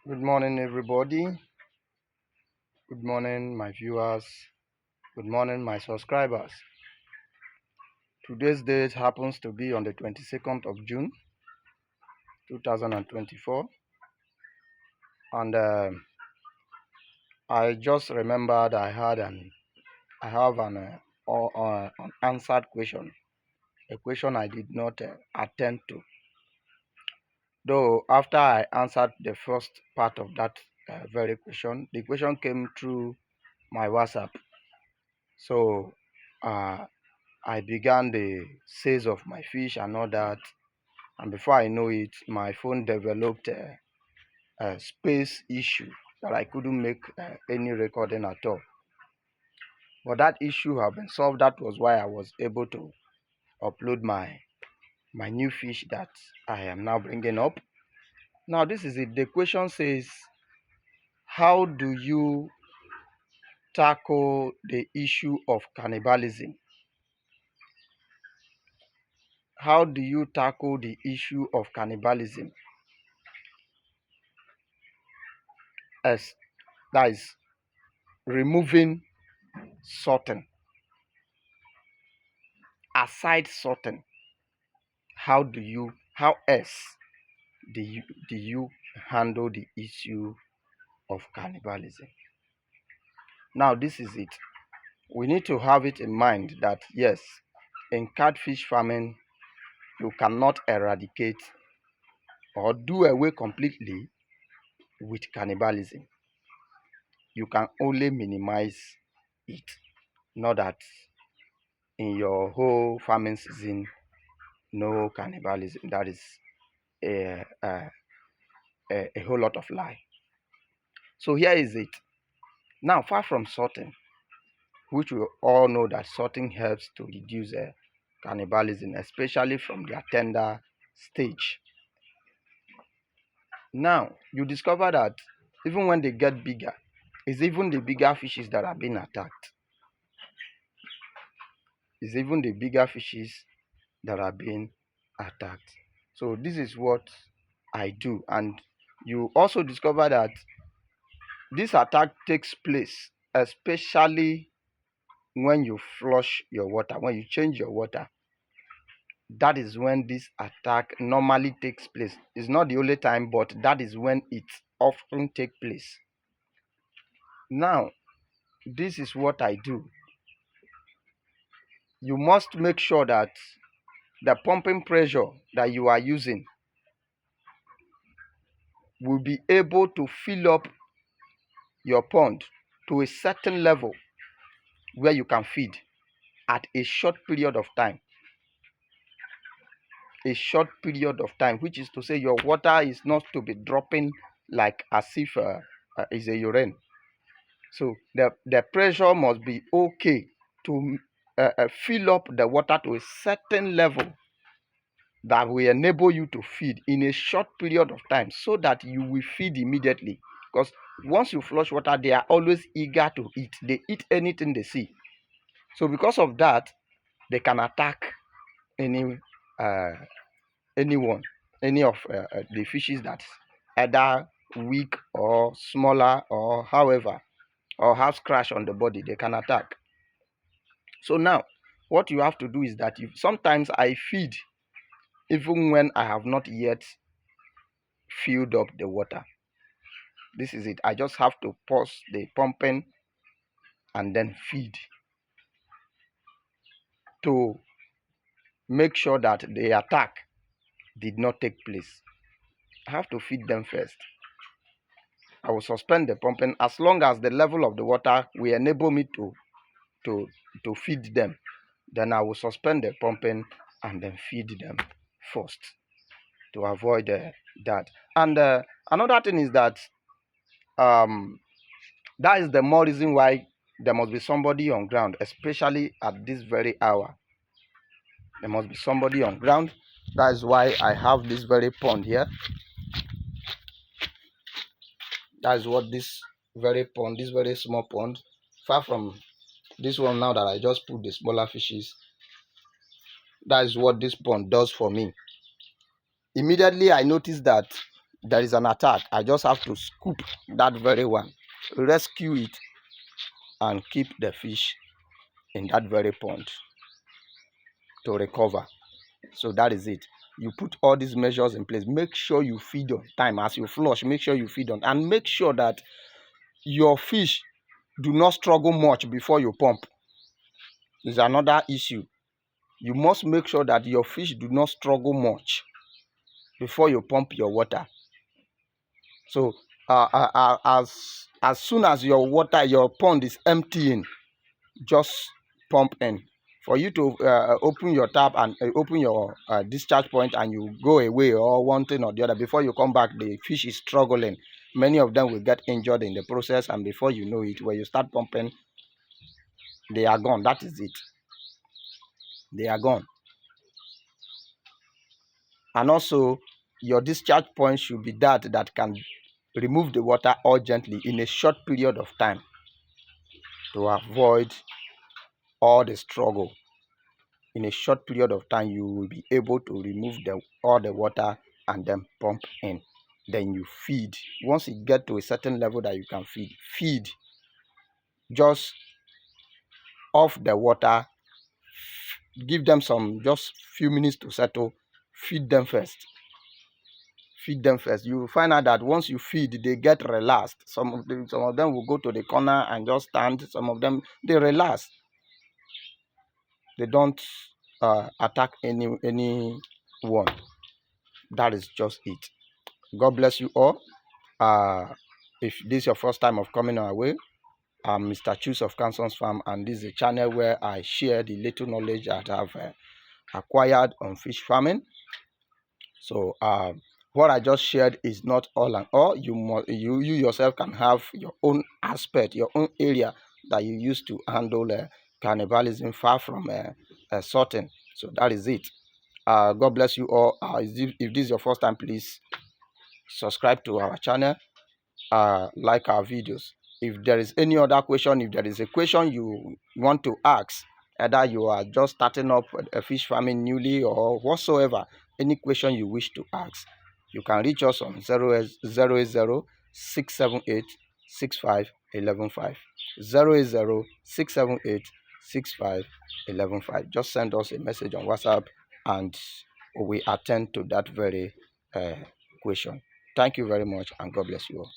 Good morning, everybody. Good morning, my viewers. Good morning, my subscribers. Today's date happens to be on the 22nd of June, 2024. And I just remembered I have an unanswered question, a question I did not attend to. Though after I answered the first part of that very question, the question came through my WhatsApp. So uh, I began the sales of my fish and all that, and before I know it, my phone developed a space issue that I couldn't make any recording at all. But that issue have been solved. That was why I was able to upload my new fish that I am now bringing up. Now this is it. The question says, how do you tackle the issue of cannibalism? How do you tackle the issue of cannibalism? As that is removing sorting. Aside sorting, how else do you handle the issue of cannibalism? Now this is it. We need to have it in mind that yes, in catfish farming, you cannot eradicate or do away completely with cannibalism. You can only minimize it. Not that in your whole farming season, no cannibalism. That is a whole lot of lie. So here is it. Now, far from sorting, which we all know that sorting helps to reduce cannibalism, especially from their tender stage. Now, you discover that even when they get bigger, it's even the bigger fishes that are being attacked. It's even the bigger fishes that are being attacked. So this is what I do. And you also discover that this attack takes place, especially when you flush your water, when you change your water. That is when this attack normally takes place. It's not the only time, but that is when it often takes place. Now, this is what I do. You must make sure that the pumping pressure that you are using will be able to fill up your pond to a certain level where you can feed at a short period of time. A short period of time, which is to say your water is not to be dropping like as if it's a urine. So the pressure must be okay to fill up the water to a certain level that will enable you to feed in a short period of time, so that you will feed immediately. Because once you flush water, they are always eager to eat. They eat anything they see. So because of that, they can attack anyone, any of the fishes that's either weak or smaller or however, or have scratch on the body. They can attack. So now what you have to do is that sometimes I feed even when I have not yet filled up the water. This is it. I just have to pause the pumping and then feed to make sure that the attack did not take place. I have to feed them first. I will suspend the pumping as long as the level of the water will enable me to feed them. Then I will suspend the pumping and then feed them first to avoid that. And another thing is that that is the more reason why there must be somebody on ground, especially at this very hour. There must be somebody on ground. That is why I have this very pond here. That is what this very pond, this very small pond, far from this one now that I just put the smaller fishes. That is what this pond does for me. Immediately I noticed that there is an attack, I just have to scoop that very one, rescue it, and keep the fish in that very pond to recover. So that is it. You put all these measures in place. Make sure you feed on time. As you flush, make sure you feed on, and make sure that your fish do not struggle much before you pump. Is another issue. You must make sure that your fish do not struggle much before you pump your water. So as soon as your pond is emptying, just pump in. For you to open your tap and open your discharge point and you go away or one thing or the other, before you come back the fish is struggling. Many of them will get injured in the process, and before you know it, when you start pumping, they are gone. That is it. They are gone. And also, your discharge point should be that can remove the water urgently in a short period of time to avoid all the struggle. In a short period of time, you will be able to remove all the water and then pump in. Then you feed. Once you get to a certain level that you can feed. Just off the water, give them just few minutes to settle. Feed them first. You will find out that once you feed, they get relaxed. Some of them will go to the corner and just stand. Some of them, they relax. They don't attack anyone. That is just it. God bless you all. If this is your first time of coming our way, I'm Mr. Choose of Canson's Farm, and this is a channel where I share the little knowledge that I've acquired on fish farming. So what I just shared is not all and all. You yourself can have your own aspect, your own area that you use to handle cannibalism far from sorting. So that is it. God bless you all. If this is your first time, please subscribe to our channel, like our videos. If there is any other question, if there is a question you want to ask, either you are just starting up a fish farming newly or whatsoever, any question you wish to ask, you can reach us on 08067865115. 08067865115. Just send us a message on WhatsApp and we attend to that very question. Thank you very much, and God bless you all.